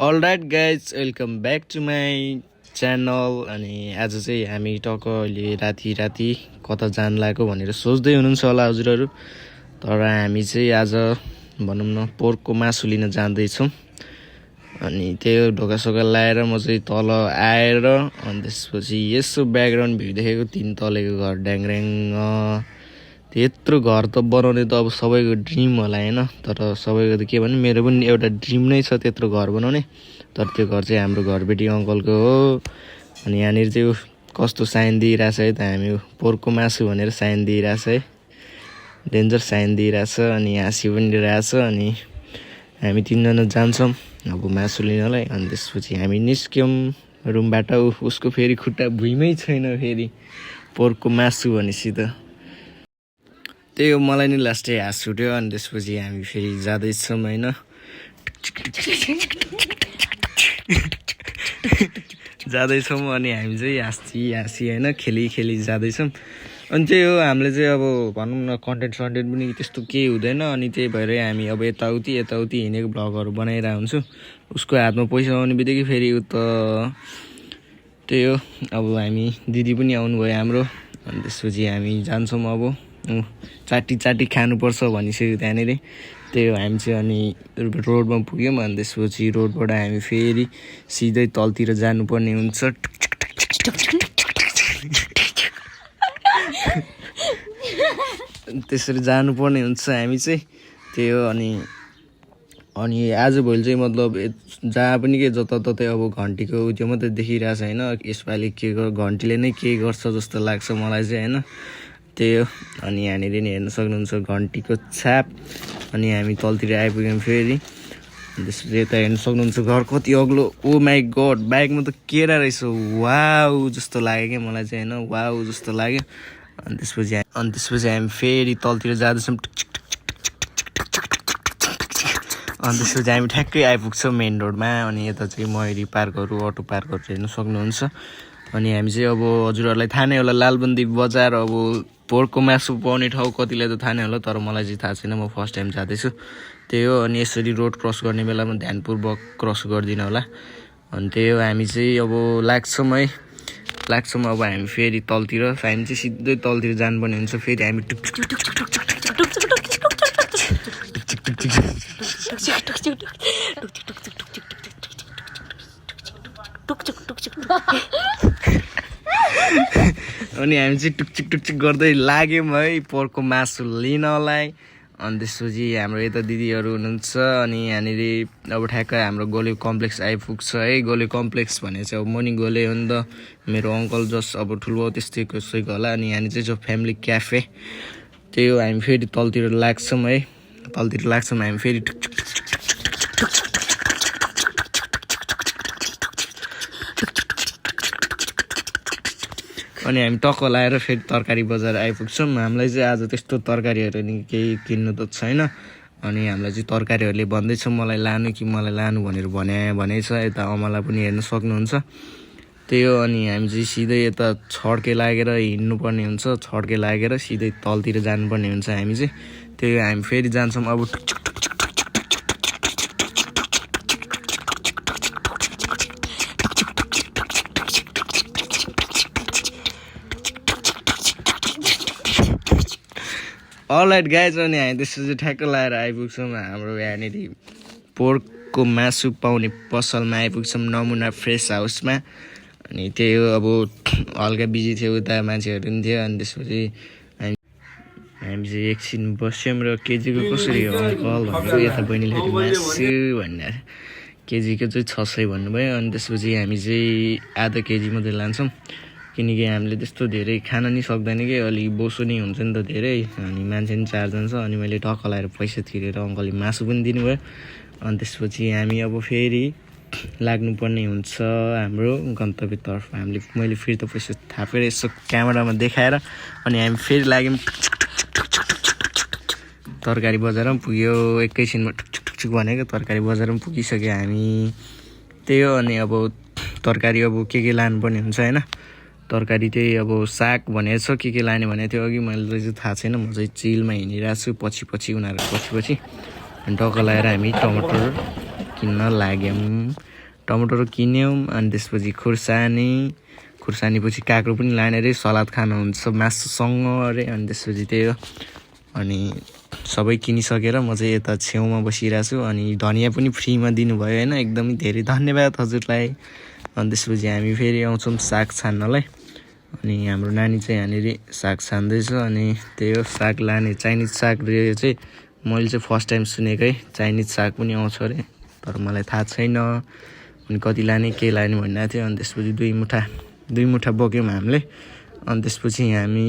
All right guys welcome back to my channel. अनि आज चाहिँ हामी टक्क अहिले राति कता जान लाग्यो भनेर सोच्दै हुनुहुन्छ होला हजुरहरू। तर हामी चाहिँ आज भनौँ न पोर्कको मासु लिन जाँदैछौँ। अनि त्यो ढोकासोका लाएर म चाहिँ तल आएर अनि त्यसपछि यसो ब्याकग्राउन्ड भ्यू देखेको 3 तलेको घर ड्याङड्याङ। त्यत्रो घर त बनाउने त अब सबैको ड्रिम होला होइन, तर सबैको त के भने मेरो पनि एउटा ड्रिम नै छ त्यत्रो घर बनाउने। तर त्यो घर चाहिँ हाम्रो घरबेटी अङ्कलको हो। अनि यहाँनिर चाहिँ कस्तो साइन दिइरहेछ है त, हामी पोर्कको मासु भनेर साइन दिइरहेछ है, डेन्जर साइन दिइरहेछ। अनि हाँसी पनि रहेछ। अनि हामी 3 जना जान्छौँ अब मासु लिनलाई। अनि त्यसपछि हामी निस्क्यौँ रुमबाट। उसको फेरि खुट्टा भुइँमै छैन, फेरि पोर्कको मासु भनेपछि त त्यही हो, मलाई नि लास्टै हाँस उठ्यो। अनि त्यसपछि हामी फेरि जाँदैछौँ होइन, जाँदैछौँ। अनि हामी चाहिँ हाँसी होइन खेली जाँदैछौँ। अनि त्यही हो, हामीले चाहिँ अब भनौँ न कन्टेन्ट पनि त्यस्तो केही हुँदैन। अनि त्यही भएर हामी अब यताउति हिँडेको भ्लगहरू बनाइरहेको हुन्छु। उसको हातमा पैसा आउने बित्तिकै फेरि उ त त्यही हो, अब हामी दिदी पनि आउनुभयो हाम्रो। अनि त्यसपछि हामी जान्छौँ अब चाटी खानुपर्छ भनिसक्यो त्यहाँनिर। त्यही हो, हामी चाहिँ अनि रोडमा पुग्यौँ। अनि त्यसपछि रोडबाट हामी फेरि सिधै तलतिर जानुपर्ने हुन्छ। त्यसरी जानुपर्ने हुन्छ हामी चाहिँ। त्यही हो। अनि आजभोलि चाहिँ मतलब जहाँ पनि के जताततै अब घन्टीको त्यो मात्रै देखिरहेछ होइन। यसपालि के घन्टीले नै के गर्छ जस्तो लाग्छ मलाई चाहिँ होइन। त्यही हो। अनि यहाँनिर नि हेर्न सक्नुहुन्छ घन्टीको छाप। अनि हामी तलतिर आइपुग्यौँ फेरि। त्यसपछि यता हेर्न सक्नुहुन्छ घर कति अग्लो। ओ माई गड, बाइकमा त केरा रहेछ, वाउ जस्तो लाग्यो क्या मलाई चाहिँ होइन, वाउ जस्तो लाग्यो। अनि त्यसपछि हामी फेरि तलतिर जाँदैछौँ। अनि त्यसपछि हामी ठ्याक्कै आइपुग्छौँ मेन रोडमा। अनि यता चाहिँ मयुरी पार्कहरू, अटो पार्कहरू हेर्न सक्नुहुन्छ। अनि हामी चाहिँ अब हजुरहरूलाई थाहा नै होला, लालबन्दी बजार अब पोर्कको मासु पाउने ठाउँ कतिलाई त थाहा नै होला, तर मलाई चाहिँ थाहा छैन, म फर्स्ट टाइम जाँदैछु। त्यही हो। अनि यसरी रोड क्रस गर्ने बेलामा ध्यानपूर्वक क्रस गरिदिनु होला। अनि त्यही हो, हामी चाहिँ अब लाग्छौँ अब हामी फेरि तलतिर। हामी चाहिँ सिधै तलतिर जानुपर्ने हुन्छ। फेरि हामी अनि हामी चाहिँ टुकचिक गर्दै लाग्यौँ है पोर्कको मासु लिनलाई। अनि त्यसपछि हाम्रो यता दिदीहरू हुनुहुन्छ। अनि यहाँनिर अब ठ्याक्कै हाम्रो गोले कम्प्लेक्स आइपुग्छ है। गोले कम्प्लेक्स भने चाहिँ अब म नि गोले हो नि त, मेरो अङ्कल जस अब ठुलो त्यस्तै कसैको होला। अनि यहाँनिर चाहिँ जो फ्यामिली क्याफे। त्यही हो, हामी फेरि तलतिर लाग्छौँ है, हामी फेरि अनि हामी टक्क लाएर फेरि तरकारी बजार आइपुग्छौँ। हामीलाई चाहिँ आज त्यस्तो तरकारीहरू नि केही किन्नु त छैन। अनि हामीलाई चाहिँ तरकारीहरूले भन्दैछ मलाई लानु भनेर भने छ। यता अमला पनि हेर्न सक्नुहुन्छ। त्यही हो। अनि हामी चाहिँ सिधै यता छड्के लागेर हिँड्नुपर्ने हुन्छ, छड्के लागेर सिधै तलतिर जानुपर्ने हुन्छ हामी चाहिँ। त्यही हो, हामी फेरि जान्छौँ अब। अलराइट गाइज, अनि हामी त्यसपछि ठ्याक्क लाएर आइपुग्छौँ हाम्रो यहाँनिर पोर्कको मासु पाउने पसलमा आइपुग्छौँ, नमुना फ्रेस हाउसमा। अनि त्यही हो, अब हल्का बिजी थियो उता मान्छेहरू पनि थियो। अनि त्यसपछि हामी चाहिँ एकछिन बस्यौँ र केजीको कसरी हो अङ्कल भनेको, यता बहिनीले मासु भनेर केजीको चाहिँ 600 भन्नुभयो। अनि त्यसपछि हामी चाहिँ आधा केजी मात्रै लान्छौँ, किनकि हामीले त्यस्तो धेरै खान नि सक्दैन कि, अलिक बोसो नै हुन्छ नि त धेरै। अनि मान्छे नि 4 जना छ। अनि मैले टक्क लाएर पैसा तिरेर अङ्कलले मासु पनि दिनुभयो। अनि त्यसपछि हामी अब फेरि लाग्नुपर्ने हुन्छ हाम्रो गन्तव्यतर्फ। मैले फेरि त पैसा थापेर यसो क्यामेरामा देखाएर अनि हामी फेरि लाग्यौँ। तरकारी बजारमा पुग्यो एकैछिनमा, टुकटुक भनेको तरकारी बजारमा पुगिसक्यो हामी। त्यही हो। अनि अब तरकारी अब के लानुपर्ने हुन्छ होइन। तरकारी त्यही अब साग भनेको छ, के लाने भनेको थियो अघि, मैले चाहिँ थाहा छैन। म चाहिँ चिलमा हिँडिरहेको छु पछि उनीहरू पछि। अनि टक्क लगाएर हामी टमाटर किन्न लाग्यौँ टमाटर किन्यौँ अनि त्यसपछि खुर्सानीपछि काँक्रो पनि लाने अरे सलाद खानुहुन्छ मासुसँग अरे अनि त्यसपछि त्यही हो अनि सबै किनिसकेर म चाहिँ यता छेउमा बसिरहेको छु अनि धनियाँ पनि फ्रीमा दिनुभयो होइन एकदमै धेरै धन्यवाद हजुरलाई अनि त्यसपछि हामी फेरि आउँछौँ साग छान्नलाई अनि हाम्रो नानी चाहिँ यहाँनिर साग छान्दैछ अनि त्यही हो साग लाने चाइनिज साग यो चाहिँ मैले चाहिँ फर्स्ट टाइम सुनेकै चाइनिज साग पनि आउँछ अरे तर मलाई थाहा छैन अनि कति लाने के लाने भनिरहेको थियो अनि त्यसपछि दुई मुठा बोक्यौँ हामीले अनि त्यसपछि हामी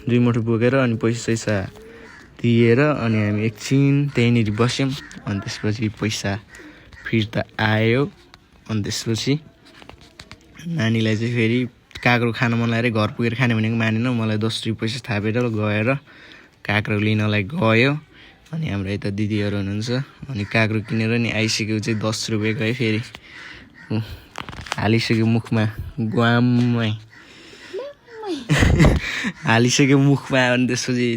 2 मुठा बोकेर अनि पैसा दिएर अनि हामी एकछिन त्यहीँनिर बस्यौँ अनि त्यसपछि पैसा फिर्ता आयो अनि त्यसपछि नानीलाई चाहिँ फेरि काँक्रो खान मन लागेर घर पुगेर खाने भनेको मानेन मलाई 10 रुपियाँ पैसा थापेर गएर काँक्रो लिनलाई गयो अनि हाम्रो यता दिदीहरू हुनुहुन्छ अनि काँक्रो किनेर नि आइसक्यो चाहिँ 10 रुपियाँ गयो फेरि हालिसक्यो मुखमा ग्वाममै हालिसक्यो मुखमा अनि त्यसपछि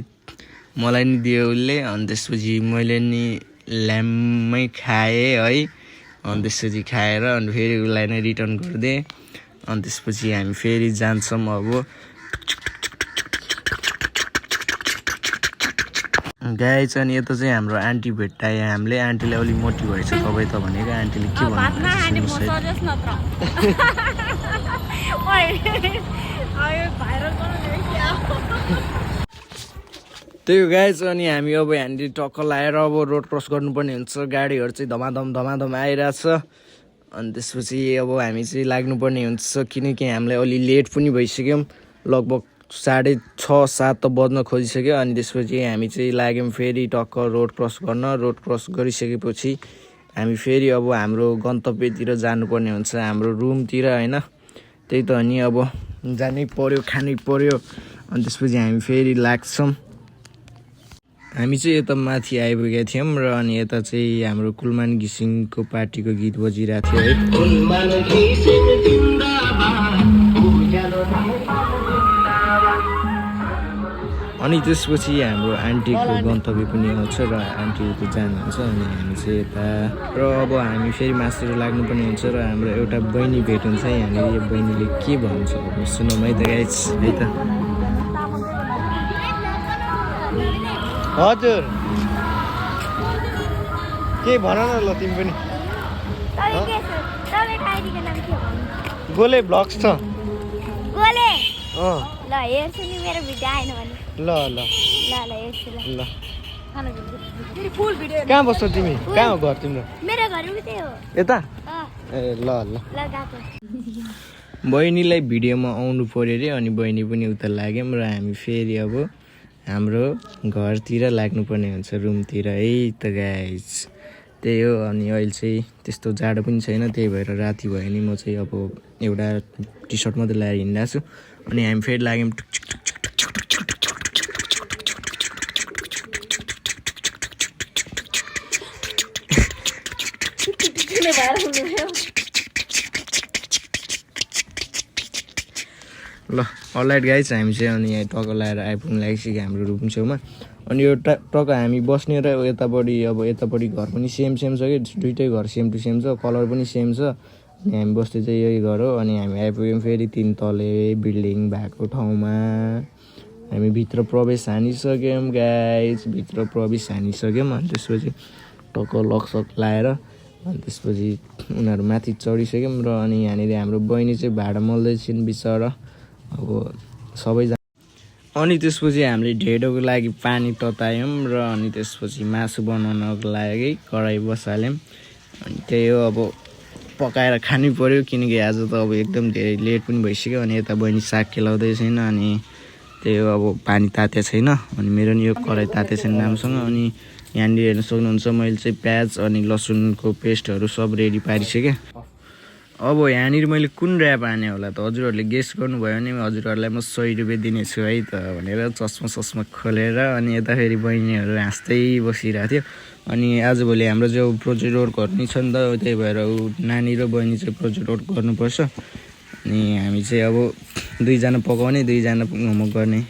मलाई नि दियो उसले अनि त्यसपछि मैले नि ल्याम्मै खाएँ है अनि त्यसपछि खाएर अनि फेरि उसलाई नै रिटर्न गरिदिएँ अनि त्यसपछि हामी फेरि जान्छौँ अब गाइस अनि यता चाहिँ हाम्रो आन्टी भेट्टायो हामीले आन्टीले अलि मोटी भएछ तपाईँ त भनेको आन्टीले के भन्नुहुन्छ त्यही हो गाइस अनि हामी अब यहाँनिर टक्क लाएर अब रोड क्रस गर्नुपर्ने हुन्छ गाडीहरू चाहिँ धमाधम आइरहेछ अनि त्यसपछि अब हामी चाहिँ लाग्नुपर्ने हुन्छ किनकि हामीलाई अलि लेट पनि भइसक्यौँ लगभग 6:30-7 त बज्न खोजिसक्यो अनि त्यसपछि हामी चाहिँ लाग्यौँ फेरि टक्क रोड क्रस गरिसकेपछि हामी फेरि अब हाम्रो गन्तव्यतिर जानुपर्ने हुन्छ हाम्रो रुमतिर होइन त्यही त अनि अब जानै पर्यो खानै पर्यो अनि त्यसपछि हामी फेरि लाग्छौँ हामी चाहिँ यता माथि आइपुगेका थियौँ र अनि यता चाहिँ हाम्रो कुलमान घिसिङको पार्टीको गीत बजिरहेको थियो है अनि त्यसपछि हाम्रो आन्टीको गन्तव्य पनि आउँछ र आन्टी उता जानुहुन्छ अनि हामी चाहिँ यता र अब हामी फेरि मासुतिर लाग्नुपर्ने हुन्छ र हाम्रो एउटा बहिनी भेट हुन्छ यहाँनिर यो बहिनीले के भन्छ सुनौँ है त गाइस है त हजुर के भन न ल तिमी पनि गोले ब्लग्स छ गोले ल हेर्छु नि मेरो भिडियो आएन भने ल ल ल हेर्छु ल फुल भिडियो कहाँ बस्छ तिमी कहाँ हो घर तिम्रो मेरो घर उतै हो यता ए ल ल ल गएको बहिनीलाई भिडियोमा आउनु पर्यो अरे अनि बहिनी पनि उता लाग्यौँ र हामी फेरि अब हाम्रो घरतिर लाग्नुपर्ने हुन्छ रुमतिर है त गाइस त्यही हो अनि अहिले चाहिँ त्यस्तो जाडो पनि छैन त्यही भएर राति भयो नि म चाहिँ अब एउटा टी सर्ट मात्रै लगाएर हिँडिरहेको छु अनि हामी फेरि लाग्यौँ ल अलराइट गाइस हामी चाहिँ अनि यहाँ टक्क लगाएर आइपुग्नु लागिसक्यो हाम्रो रुम छेउमा अनि यो टक्क हामी बस्ने र यतापट्टि अब यतापट्टि घर पनि सेम छ कि दुइटै घर सेम टु सेम छ कलर पनि सेम छ अनि हामी बस्दै चाहिँ यही घर हो अनि हामी आइपुग्यौँ फेरि 3 तले बिल्डिङ भएको ठाउँमा हामी भित्र प्रवेश हानिसक्यौँ गाइस अनि त्यसपछि टक्क लकसक लाएर अनि त्यसपछि उनीहरू माथि चढिसक्यौँ र अनि यहाँनिर हाम्रो बहिनी चाहिँ भाडा मल्दैछिन् बिचरा अब सबैजना अनि त्यसपछि हामीले ढेडोको लागि पानी ततायौँ र अनि त्यसपछि मासु बनाउनको लागि कराई बसाल्यौँ अनि त्यही हो अब पकाएर खानै पर्यो किनकि आज त अब एकदम धेरै लेट पनि भइसक्यो अनि यता बहिनी साग केलाउँदै छैन अनि त्यही हो अब पानी ताते छैन अनि मेरो नि यो कराई ताते छैन राम्रोसँग अनि यहाँनिर हेर्न सक्नुहुन्छ मैले चाहिँ प्याज अनि लसुनको पेस्टहरू सब रेडी पारिसकेँ अब यहाँनिर मैले कुन ऱ्याप हाने होला त हजुरहरूले गेस गर्नुभयो भने हजुरहरूलाई म 100 रुपियाँ दिनेछु है त भनेर चस्मा खोलेर अनि यता फेरि बहिनीहरू हाँस्दै बसिरहेको थियो अनि आजभोलि हाम्रो जो प्रोजेक्ट वर्क गर्नु छ नि त त्यही भएर नानी र बहिनी चाहिँ प्रोजेक्ट वर्क गर्नुपर्छ अनि हामी चाहिँ अब 2 जना पकाउने 2 जना होमवर्क गर्ने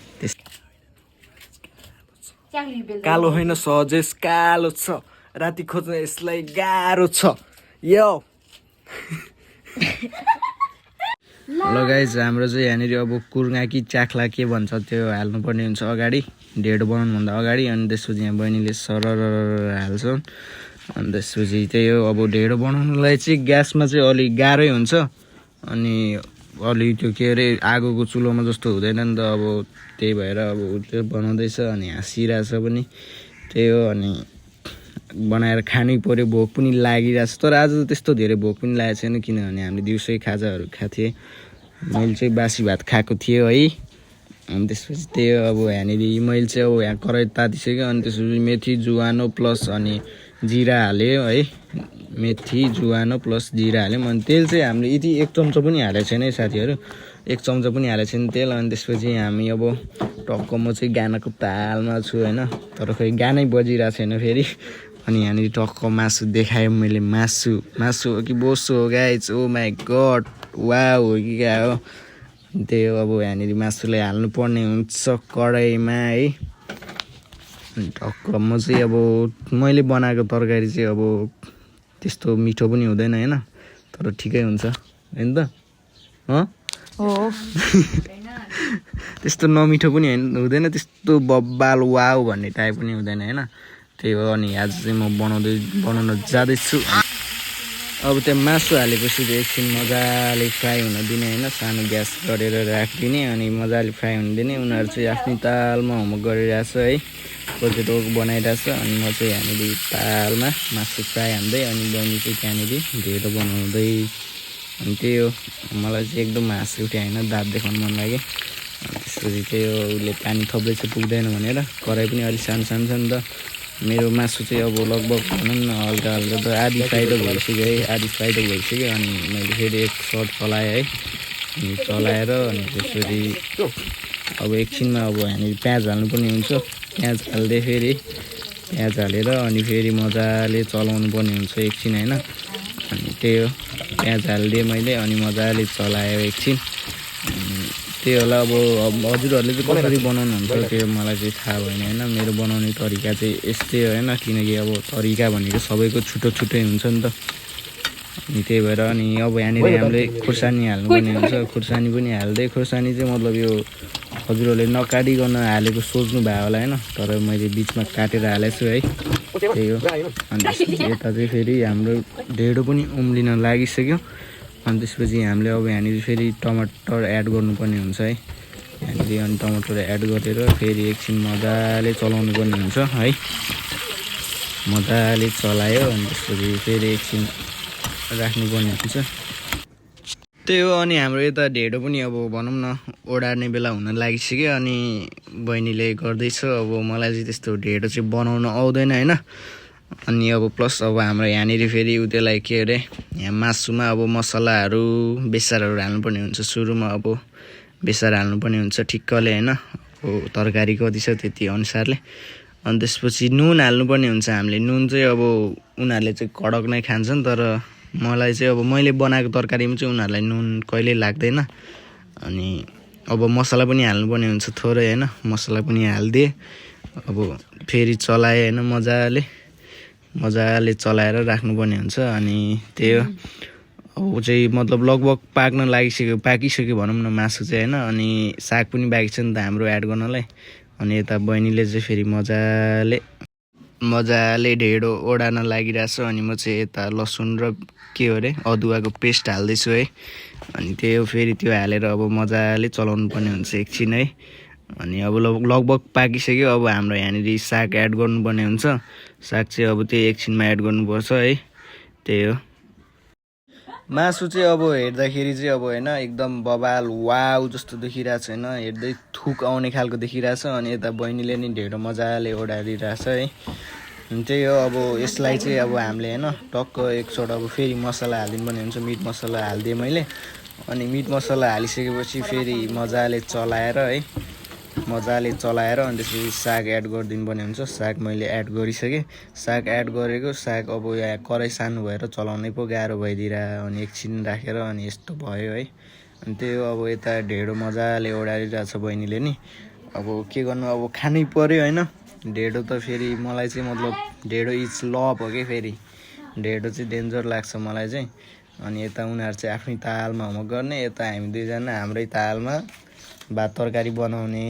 कालो होइन सहजै कालो छ राति खोज्न यसलाई गाह्रो छ यो ल गाइज हाम्रो चाहिँ यहाँनिर अब कुर्गा कि चाख्ला के भन्छ त्यो हाल्नुपर्ने हुन्छ अगाडि ढेँडो बनाउनुभन्दा अगाडि अनि त्यसपछि यहाँ बहिनीले सरर हाल्छन् अनि त्यसपछि त्यही हो अब ढेँडो बनाउनुलाई चाहिँ ग्यासमा चाहिँ अलिक गाह्रै हुन्छ अनि अलि त्यो के अरे आगोको चुलोमा जस्तो हुँदैन नि त अब त्यही भएर अब त्यो बनाउँदैछ अनि हाँसिरहेछ पनि त्यही हो अनि बनाएर खानै पर्यो भोक पनि लागिरहेछ तर आज त त्यस्तो धेरै भोक पनि लागेको छैन किनभने हामीले दिउँसै खाजाहरू खाएको थिएँ मैले चाहिँ बासी भात खाएको थिएँ है अनि त्यसपछि त्यही हो अब यहाँनिर मैले चाहिँ अब यहाँ कराही तातिसक्यो अनि त्यसपछि मेथी जुवानो प्लस अनि जिरा हाल्यो है मेथी जुवानो प्लस जिरा हाल्यौँ अनि तेल चाहिँ हामीले यति 1 चम्चा पनि हालेको छैन है साथीहरू 1 चम्चा पनि हालेको छैन तेल अनि त्यसपछि हामी अब टक्क म चाहिँ गानाको तालमा छु होइन तर खोइ गानै बजिरहेको छैन फेरि अनि यहाँनिर टक्क मासु देखाएँ मैले मासु हो कि बोसो हो guys oh my god wow हो कि क्या हो त्यही हो अब यहाँनिर मासुलाई हाल्नु पर्ने हुन्छ कराईमा है अनि टक्क म चाहिँ अब मैले बनाएको तरकारी चाहिँ अब त्यस्तो मिठो पनि हुँदैन होइन तर ठिकै हुन्छ होइन त हो त्यस्तो नमिठो पनि हुँदैन त्यस्तो बब्बाल वाउ भन्ने टाइप पनि हुँदैन होइन त्यही हो अनि आज चाहिँ म बनाउन जाँदैछु अब त्यहाँ मासु हालेपछि चाहिँ एकछिन मजाले फ्राई हुन दिने होइन सानो ग्यास गरेर राखिदिने अनि मजाले फ्राई हुन दिने उनीहरू चाहिँ आफ्नै तालमा होमवर्क गरिरहेछ है पोटेटो बनाइरहेछ अनि म चाहिँ यहाँनिर तालमा मासु फ्राई हान्दै अनि बहिनी चाहिँ त्यहाँनिर ढेँडो बनाउँदै अनि त्यही हो मलाई चाहिँ एकदम हाँस उठ्यो होइन दाँत देखाउनु मन लाग्यो अनि त्यसपछि त्यही हो उसले पानी थप्दैछ पुग्दैन भनेर कराई पनि अलिक सानो सानो छ नि त मेरो मासु चाहिँ अब लगभग भनौँ न हल्का हल्का त आधी फ्राई त भइसक्यो है आधी फ्राई त भइसक्यो अनि मैले फेरि एक सर्ट चलाएँ है अनि चलाएर अनि त्यसपछि अब एकछिनमा अब यहाँनिर प्याज हाल्नुपर्ने हुन्छ प्याज हाल्दै फेरि प्याज हालेर अनि फेरि मजाले चलाउनु पर्ने हुन्छ एकछिन होइन अनि त्यही हो प्याज हालिदिएँ मैले अनि मजाले चलायो एकछिन त्यही होला अब हजुरहरूले चाहिँ कसरी बनाउनुहुन्छ त्यो मलाई चाहिँ थाहा भएन होइन मेरो बनाउने तरिका चाहिँ यस्तै होइन किनकि अब तरिका भनेको सबैको छुट्टै हुन्छ नि त अनि त्यही भएर अनि अब यहाँनिर हामीले खुर्सानी हाल्नुपर्ने हुन्छ खुर्सानी पनि हाल्दै खुर्सानी चाहिँ मतलब यो हजुरहरूले नकाटिकन हालेको सोच्नु भयो होला होइन तर मैले बिचमा काटेर हालेको छु है त्यही हो अनि यता चाहिँ फेरि हाम्रो ढेँडो पनि उम्लिन लागिसक्यो अनि त्यसपछि हामीले अब यहाँनिर फेरि टमाटर एड गर्नुपर्ने हुन्छ है यहाँनिर अनि टमाटर एड गरेर फेरि एकछिन मजाले चलाउनु पर्ने हुन्छ है मजाले चलायो अनि त्यसपछि फेरि एकछिन राख्नुपर्ने हुन्छ त्यही हो अनि हाम्रो यता ढेँडो पनि अब भनौँ न ओडार्ने बेला हुन लागिसक्यो अनि बहिनीले गर्दैछ अब मलाई चाहिँ त्यस्तो ढेँडो चाहिँ बनाउन आउँदैन होइन अनि अब प्लस अब हाम्रो यहाँनिर फेरि त्यसलाई के अरे यहाँ मासुमा अब मसलाहरू बेसारहरू हाल्नुपर्ने हुन्छ सुरुमा अब बेसार हाल्नुपर्ने हुन्छ ठिक्कले होइन अब तरकारी कति छ त्यति अनुसारले अनि त्यसपछि नुन हाल्नुपर्ने हुन्छ हामीले नुन चाहिँ अब उनीहरूले चाहिँ कडक नै खान्छन् तर मलाई चाहिँ अब मैले बनाएको तरकारीमा चाहिँ उनीहरूलाई नुन कहिल्यै लाग्दैन अनि अब मसला पनि हाल्नुपर्ने हुन्छ थोरै होइन मसला पनि हालिदिएँ अब फेरि चलाएँ होइन मजाले चलाएर राख्नुपर्ने हुन्छ अनि त्यही हो अब चाहिँ मतलब लगभग पाकिसक्यो भनौँ न मासु चाहिँ होइन अनि साग पनि बाँकी छ नि त हाम्रो एड गर्नलाई अनि यता बहिनीले चाहिँ फेरि मजाले ढेँडो ओडार्न लागिरहेछ अनि म चाहिँ यता लसुन र के अरे अदुवाको पेस्ट हाल्दैछु है अनि त्यही हो फेरि त्यो हालेर अब मजाले चलाउनु पर्ने हुन्छ एकछिन है अनि अब लगभग पाकिसक्यो अब हाम्रो यहाँनिर साग एड गर्नुपर्ने हुन्छ साग चाहिँ अब त्यही एकछिनमा एड गर्नुपर्छ है त्यही हो मासु चाहिँ अब हेर्दाखेरि चाहिँ अब होइन एकदम बबाल वाउ जस्तो देखिरहेछ होइन हेर्दै थुक आउने खालको देखिरहेछ अनि यता बहिनीले नि ढेँडो मजाले ओडारिरहेछ है अनि त्यही हो अब यसलाई चाहिँ अब हामीले होइन टक्क एकचोटि अब फेरि मसला हालिदिनुपर्ने हुन्छ मिट मसला हालिदिएँ मैले अनि मिट मसला हालिसकेपछि फेरि मजाले चलाएर है अनि त्यसपछि साग एड गरिदिनुपर्ने हुन्छ साग मैले एड गरिसकेँ साग एड गरेको साग अब यहाँ कराई सानो भएर चलाउनै पो गाह्रो भइदिएर अनि एकछिन राखेर अनि यस्तो भयो है अनि त्यही हो अब यता ढेँडो मजाले ओडारिरहेछ बहिनीले नि अब के गर्नु अब खानै पर्यो होइन ढेँडो त फेरि मलाई चाहिँ मतलब ढेँडो इज लभ हो कि फेरि ढेडो चाहिँ डेन्जर लाग्छ मलाई चाहिँ। अनि यता उनीहरू चाहिँ आफ्नै तालमा होमवर्क गर्ने, यता हामी दुईजना हाम्रै तालमा भात तरकारी बनाउने।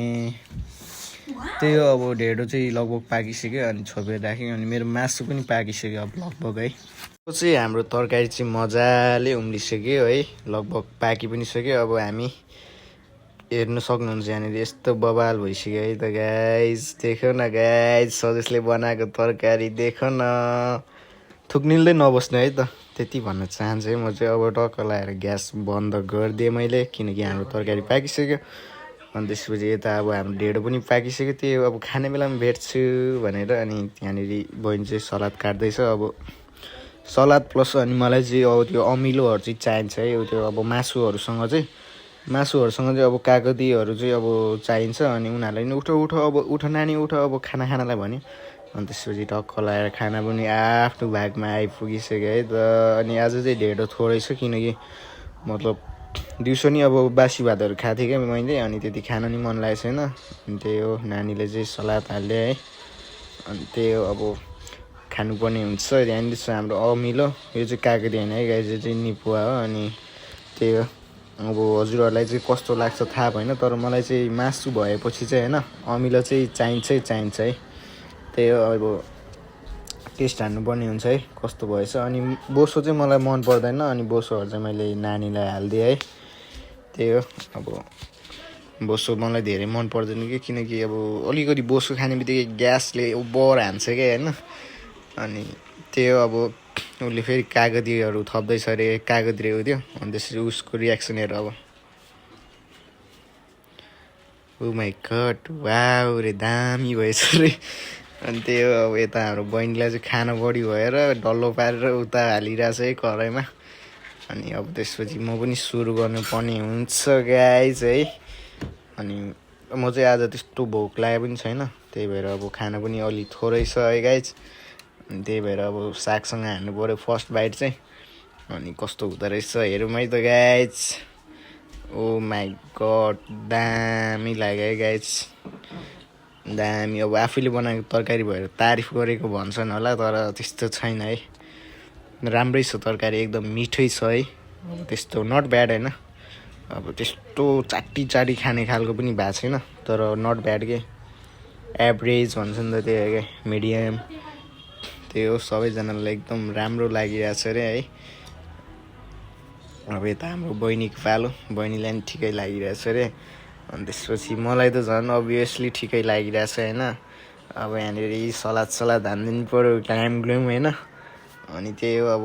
त्यही हो, अब ढेडो चाहिँ लगभग पाकिसक्यो अनि छोपेर राखेँ। अनि मेरो मासु पनि पाकिसक्यो अब लगभग है। यो चाहिँ हाम्रो तरकारी चाहिँ मजाले उम्लिसक्यो है, लगभग पाकि पनि सक्यो। अब हामी हेर्नु सक्नुहुन्छ यहाँनिर यस्तो बवाल भइसक्यो है त गाइज। देखो न गाइज, सजेसले बनाएको तरकारी देखो न, थुक्निल्दै नबस्नु है त, त्यति भन्न चाहन्छु है म चाहिँ। अब टक्क लगाएर ग्यास बन्द गरिदिएँ मैले, किनकि हाम्रो तरकारी पाकिसक्यो। अनि त्यसपछि यता अब हाम्रो ढेडो पनि पाकिसक्यो। त्यो अब खाने बेलामा भेट्छु भनेर अनि त्यहाँनिर बहिनी चाहिँ सलाद काट्दैछ। अब सलाद प्लस अनि मलाई चाहिँ अब त्यो अमिलोहरू चाहिँ चाहिन्छ है, त्यो अब मासुहरूसँग चाहिँ अब कागतीहरू चाहिँ अब चाहिन्छ। अनि उनीहरूलाई नि उठ नानी उठ अब खाना खानालाई भन्यो। अनि त्यसपछि टक्क लगाएर खाना पनि आफ्नो भागमा आइपुगिसक्यो है त। अनि आज चाहिँ ढेडो थोरै छ, किनकि मतलब दिउँसो नि अब बासी भातहरू खाएको थिएँ क्या मैले, अनि त्यति खान नि मन लागेको छैन। अनि त्यही हो, नानीले चाहिँ सलाद हाल्यो है। अनि त्यही हो, अब खानुपर्ने हुन्छ। यहाँनिर छ हाम्रो अमिलो, यो चाहिँ कागती होइन है गाइस, यो चाहिँ निपुवा हो। अनि त्यही हो, अब हजुरहरूलाई चाहिँ कस्तो लाग्छ थाहा भएन, तर मलाई चाहिँ मासु भएपछि चाहिँ होइन अमिलो चाहिँ चाहिन्छ है। त्यही हो, अब टेस्ट हान्नुपर्ने हुन्छ है कस्तो भएछ। अनि बोसो चाहिँ मलाई मन पर्दैन, अनि बोसोहरू चाहिँ मैले नानीलाई हालिदिएँ है। त्यही हो, अब बोसो मलाई धेरै मन पर्दैन कि, किनकि अब अलिकति बोसो खाने बित्तिकै ग्यासले बर हान्छ क्या होइन। अनि त्यही हो, अब उसले फेरि कागतीहरू थप्दैछ अरे, कागती रे त्यो। अनि त्यसपछि उसको रियाक्सन हेर अब। ओ माई गड, वाउ रे, दामी भएछ रे। अनि त्यही हो, अब यता हाम्रो बहिनीलाई चाहिँ खाना बढी भएर डल्लो पारेर उता हालिरहेछ है कराईमा। अनि अब त्यसपछि म पनि सुरु गर्नुपर्ने हुन्छ गाइज है। अनि म चाहिँ आज त्यस्तो भोक लागेको पनि छैन, त्यही भएर अब खाना पनि अलि थोरै छ है गाइज। अनि त्यही भएर अब सागसँग हान्नु पऱ्यो फर्स्ट बाइट चाहिँ। अनि कस्तो हुँदो रहेछ हेरौँ है त गाइज। ओ माई गड, दामी लाग्यो है गाइज, दामी। अब आफैले बनाएको तरकारी भएर तारिफ गरेको भन्छन् होला, तर त्यस्तो छैन है, राम्रै छ तरकारी, एकदम मिठै छ है। अब त्यस्तो नट ब्याड होइन, अब त्यस्तो चाटी खाने खालको पनि भएको छैन, तर नट ब्याड के, एभरेज भन्छ नि त, त्यही हो क्या, मिडियम। त्यही हो, सबैजनालाई एकदम राम्रो लागिरहेछ अरे है। अब यता हाम्रो बहिनीको पालो, बहिनीलाई पनि ठिकै लागिरहेछ अरे। अनि त्यसपछि मलाई त झन् अभियसली ठिकै लागिरहेछ होइन। अब यहाँनिर सलाद हानिदिनु पऱ्यो ग्ल्याम होइन। अनि त्यही हो, अब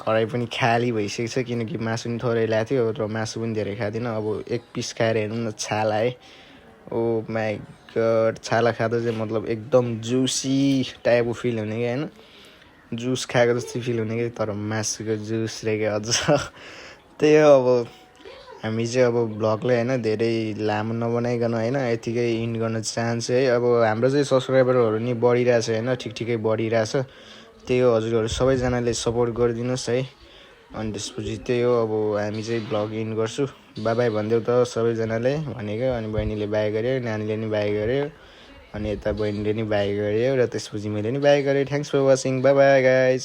कराई पनि खाली भइसकेको छ, किनकि मासु पनि थोरै ल्याएको थियो र मासु पनि धेरै खाँदिनँ। अब एक पिस खाएर हेर्नु न छाला है। ओ माई गड, छाला खाँदा चाहिँ मतलब एकदम जुसी टाइपको फिल हुने क्या होइन, जुस खाएको जस्तै फिल हुने क्या, तर मासुको जुस रे क्या अझ। त्यही हो, अब हामी चाहिँ अब भ्लगलाई होइन धेरै लामो नबनाइकन होइन यतिकै इन्ड गर्न चाहन्छु है। अब हाम्रो चाहिँ सब्सक्राइबरहरू नि बढिरहेछ होइन, ठिकै बढिरहेछ। त्यही हो, हजुरहरू सबैजनाले सपोर्ट गरिदिनुहोस् है। अनि त्यसपछि त्यही हो, अब हामी चाहिँ भ्लग इन्ड गर्छु। बाई बाई भनिदेऊ त सबैजनाले भनेको। अनि बहिनीले बाई गर्यो, नानीले नि बाई गर्यो, अनि यता बहिनीले नि बाई गर्यो, र त्यसपछि मैले नि बाई गरेँ। Thanks for watching, bye bye guys.